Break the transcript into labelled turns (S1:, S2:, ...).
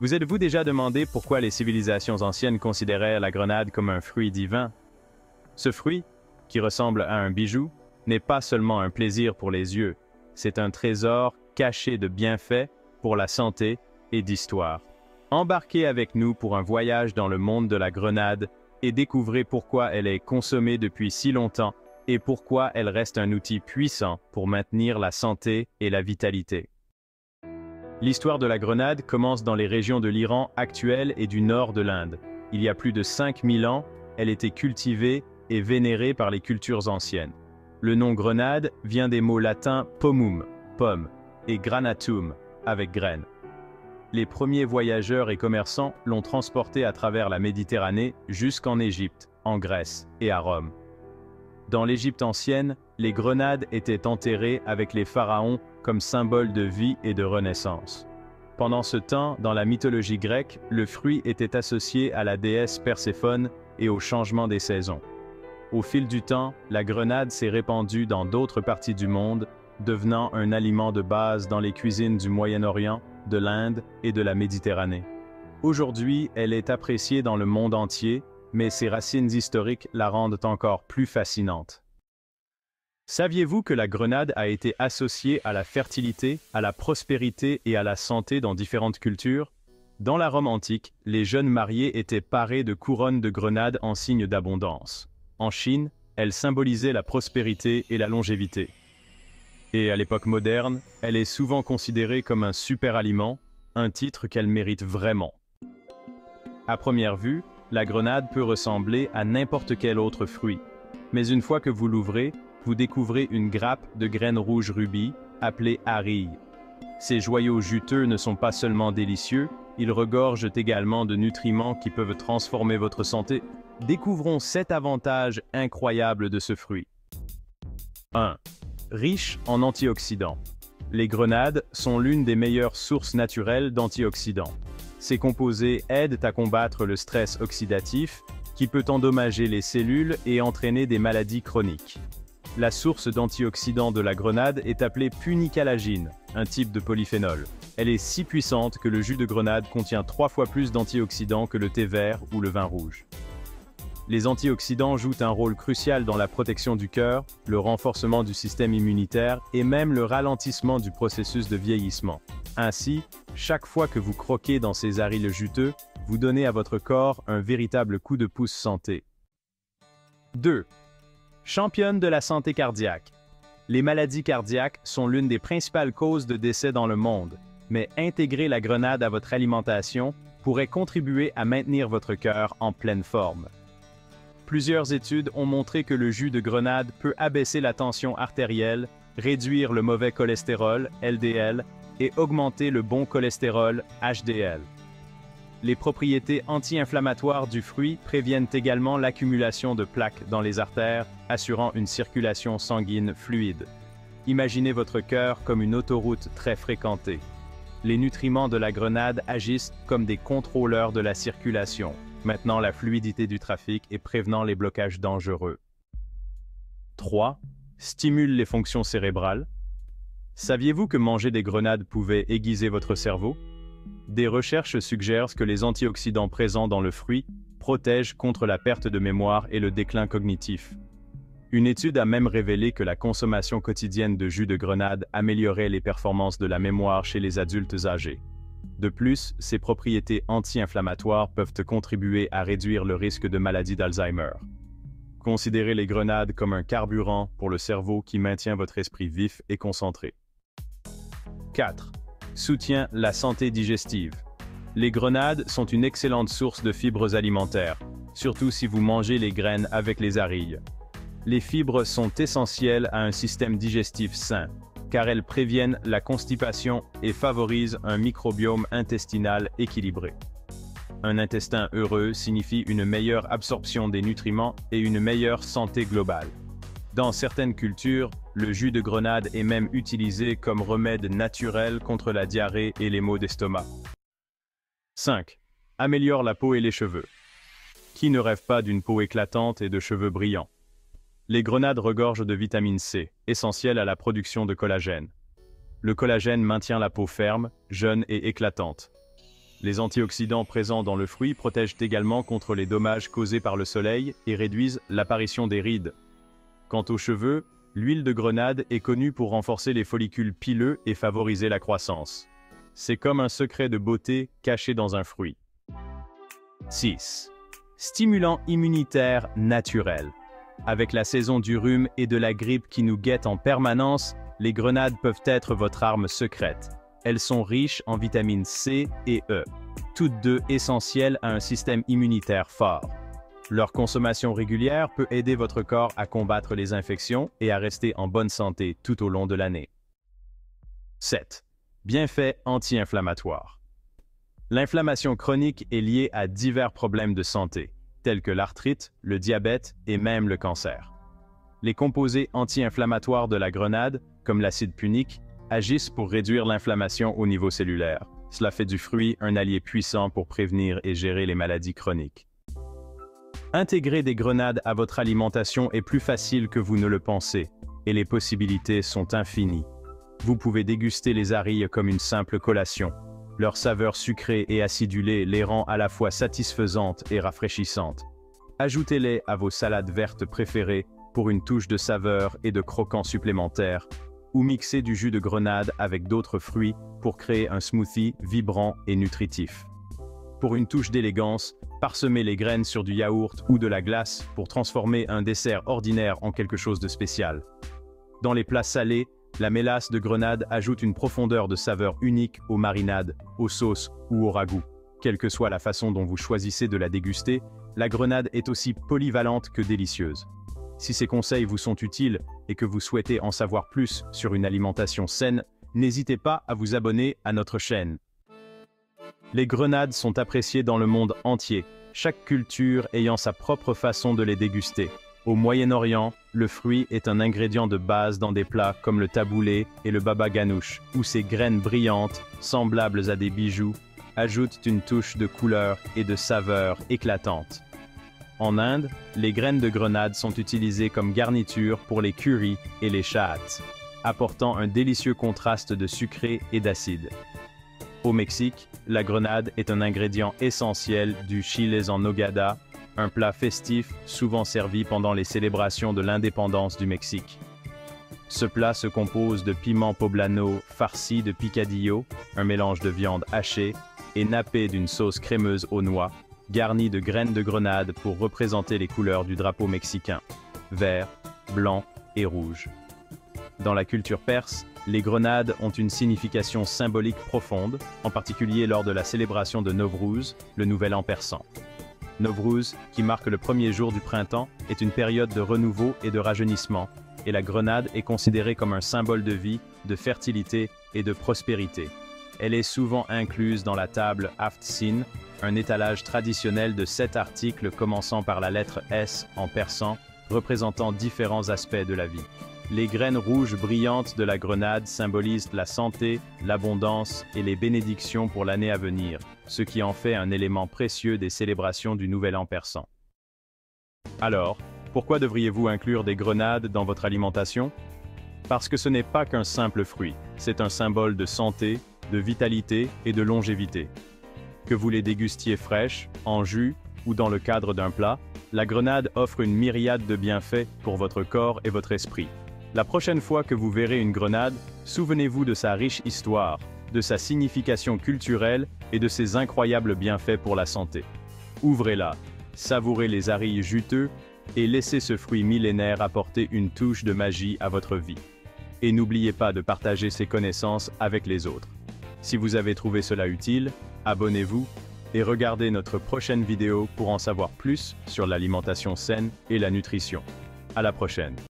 S1: Vous êtes-vous déjà demandé pourquoi les civilisations anciennes considéraient la grenade comme un fruit divin? Ce fruit, qui ressemble à un bijou, n'est pas seulement un plaisir pour les yeux, c'est un trésor caché de bienfaits pour la santé et d'histoire. Embarquez avec nous pour un voyage dans le monde de la grenade et découvrez pourquoi elle est consommée depuis si longtemps et pourquoi elle reste un outil puissant pour maintenir la santé et la vitalité. L'histoire de la grenade commence dans les régions de l'Iran actuel et du nord de l'Inde. Il y a plus de 5000 ans, elle était cultivée et vénérée par les cultures anciennes. Le nom grenade vient des mots latins pomum, pomme, et granatum, avec graines. Les premiers voyageurs et commerçants l'ont transportée à travers la Méditerranée jusqu'en Égypte, en Grèce et à Rome. Dans l'Égypte ancienne, les grenades étaient enterrées avec les pharaons comme symbole de vie et de renaissance. Pendant ce temps, dans la mythologie grecque, le fruit était associé à la déesse Perséphone et au changement des saisons. Au fil du temps, la grenade s'est répandue dans d'autres parties du monde, devenant un aliment de base dans les cuisines du Moyen-Orient, de l'Inde et de la Méditerranée. Aujourd'hui, elle est appréciée dans le monde entier, mais ses racines historiques la rendent encore plus fascinante. Saviez-vous que la grenade a été associée à la fertilité, à la prospérité et à la santé dans différentes cultures? Dans la Rome antique, les jeunes mariés étaient parés de couronnes de grenades en signe d'abondance. En Chine, elle symbolisait la prospérité et la longévité. Et à l'époque moderne, elle est souvent considérée comme un super aliment, un titre qu'elle mérite vraiment. À première vue, la grenade peut ressembler à n'importe quel autre fruit. Mais une fois que vous l'ouvrez, vous découvrez une grappe de graines rouges rubis, appelée arille. Ces joyaux juteux ne sont pas seulement délicieux, ils regorgent également de nutriments qui peuvent transformer votre santé. Découvrons 7 avantages incroyables de ce fruit. 1. Riche en antioxydants. Les grenades sont l'une des meilleures sources naturelles d'antioxydants. Ces composés aident à combattre le stress oxydatif, qui peut endommager les cellules et entraîner des maladies chroniques. La source d'antioxydants de la grenade est appelée punicalagine, un type de polyphénol. Elle est si puissante que le jus de grenade contient 3 fois plus d'antioxydants que le thé vert ou le vin rouge. Les antioxydants jouent un rôle crucial dans la protection du cœur, le renforcement du système immunitaire et même le ralentissement du processus de vieillissement. Ainsi, chaque fois que vous croquez dans ces aryles juteux, vous donnez à votre corps un véritable coup de pouce santé. 2. Championne de la santé cardiaque. Les maladies cardiaques sont l'une des principales causes de décès dans le monde, mais intégrer la grenade à votre alimentation pourrait contribuer à maintenir votre cœur en pleine forme. Plusieurs études ont montré que le jus de grenade peut abaisser la tension artérielle, réduire le mauvais cholestérol, LDL, et augmenter le bon cholestérol, HDL. Les propriétés anti-inflammatoires du fruit préviennent également l'accumulation de plaques dans les artères, assurant une circulation sanguine fluide. Imaginez votre cœur comme une autoroute très fréquentée. Les nutriments de la grenade agissent comme des contrôleurs de la circulation, maintenant la fluidité du trafic et prévenant les blocages dangereux. 3. Stimule les fonctions cérébrales. Saviez-vous que manger des grenades pouvait aiguiser votre cerveau? Des recherches suggèrent que les antioxydants présents dans le fruit protègent contre la perte de mémoire et le déclin cognitif. Une étude a même révélé que la consommation quotidienne de jus de grenade améliorait les performances de la mémoire chez les adultes âgés. De plus, ses propriétés anti-inflammatoires peuvent contribuer à réduire le risque de maladie d'Alzheimer. Considérez les grenades comme un carburant pour le cerveau qui maintient votre esprit vif et concentré. 4. Soutient la santé digestive. Les grenades sont une excellente source de fibres alimentaires, surtout si vous mangez les graines avec les aryles. Les fibres sont essentielles à un système digestif sain, car elles préviennent la constipation et favorisent un microbiome intestinal équilibré. Un intestin heureux signifie une meilleure absorption des nutriments et une meilleure santé globale. Dans certaines cultures, le jus de grenade est même utilisé comme remède naturel contre la diarrhée et les maux d'estomac. 5. Améliore la peau et les cheveux. Qui ne rêve pas d'une peau éclatante et de cheveux brillants? Les grenades regorgent de vitamine C, essentielle à la production de collagène. Le collagène maintient la peau ferme, jeune et éclatante. Les antioxydants présents dans le fruit protègent également contre les dommages causés par le soleil et réduisent l'apparition des rides. Quant aux cheveux, l'huile de grenade est connue pour renforcer les follicules pileux et favoriser la croissance. C'est comme un secret de beauté caché dans un fruit. 6. Stimulant immunitaire naturel. Avec la saison du rhume et de la grippe qui nous guette en permanence, les grenades peuvent être votre arme secrète. Elles sont riches en vitamines C et E, toutes deux essentielles à un système immunitaire fort. Leur consommation régulière peut aider votre corps à combattre les infections et à rester en bonne santé tout au long de l'année. 7. Bienfaits anti-inflammatoires. L'inflammation chronique est liée à divers problèmes de santé, tels que l'arthrite, le diabète et même le cancer. Les composés anti-inflammatoires de la grenade, comme l'acide punique, agissent pour réduire l'inflammation au niveau cellulaire. Cela fait du fruit un allié puissant pour prévenir et gérer les maladies chroniques. Intégrer des grenades à votre alimentation est plus facile que vous ne le pensez, et les possibilités sont infinies. Vous pouvez déguster les arilles comme une simple collation. Leur saveur sucrée et acidulée les rend à la fois satisfaisantes et rafraîchissantes. Ajoutez-les à vos salades vertes préférées pour une touche de saveur et de croquant supplémentaires, ou mixez du jus de grenade avec d'autres fruits pour créer un smoothie vibrant et nutritif. Pour une touche d'élégance, parsemez les graines sur du yaourt ou de la glace pour transformer un dessert ordinaire en quelque chose de spécial. Dans les plats salés, la mélasse de grenade ajoute une profondeur de saveur unique aux marinades, aux sauces ou au ragoût. Quelle que soit la façon dont vous choisissez de la déguster, la grenade est aussi polyvalente que délicieuse. Si ces conseils vous sont utiles et que vous souhaitez en savoir plus sur une alimentation saine, n'hésitez pas à vous abonner à notre chaîne. Les grenades sont appréciées dans le monde entier, chaque culture ayant sa propre façon de les déguster. Au Moyen-Orient, le fruit est un ingrédient de base dans des plats comme le taboulé et le baba ganoush, où ses graines brillantes, semblables à des bijoux, ajoutent une touche de couleur et de saveur éclatante. En Inde, les graines de grenade sont utilisées comme garniture pour les currys et les chaats, apportant un délicieux contraste de sucré et d'acide. Au Mexique, la grenade est un ingrédient essentiel du chiles en nogada, un plat festif souvent servi pendant les célébrations de l'indépendance du Mexique. Ce plat se compose de piment poblano farci de picadillo, un mélange de viande hachée, et nappé d'une sauce crémeuse aux noix, garnie de graines de grenade pour représenter les couleurs du drapeau mexicain, vert, blanc et rouge. Dans la culture perse, les grenades ont une signification symbolique profonde, en particulier lors de la célébration de Nowruz, le nouvel an persan. Nowruz, qui marque le premier jour du printemps, est une période de renouveau et de rajeunissement, et la grenade est considérée comme un symbole de vie, de fertilité et de prospérité. Elle est souvent incluse dans la table Aft-Sin, un étalage traditionnel de 7 articles commençant par la lettre S en persan, représentant différents aspects de la vie. Les graines rouges brillantes de la grenade symbolisent la santé, l'abondance et les bénédictions pour l'année à venir, ce qui en fait un élément précieux des célébrations du Nouvel An persan. Alors, pourquoi devriez-vous inclure des grenades dans votre alimentation? Parce que ce n'est pas qu'un simple fruit, c'est un symbole de santé, de vitalité et de longévité. Que vous les dégustiez fraîches, en jus ou dans le cadre d'un plat, la grenade offre une myriade de bienfaits pour votre corps et votre esprit. La prochaine fois que vous verrez une grenade, souvenez-vous de sa riche histoire, de sa signification culturelle et de ses incroyables bienfaits pour la santé. Ouvrez-la, savourez les arilles juteux et laissez ce fruit millénaire apporter une touche de magie à votre vie. Et n'oubliez pas de partager ces connaissances avec les autres. Si vous avez trouvé cela utile, abonnez-vous et regardez notre prochaine vidéo pour en savoir plus sur l'alimentation saine et la nutrition. À la prochaine.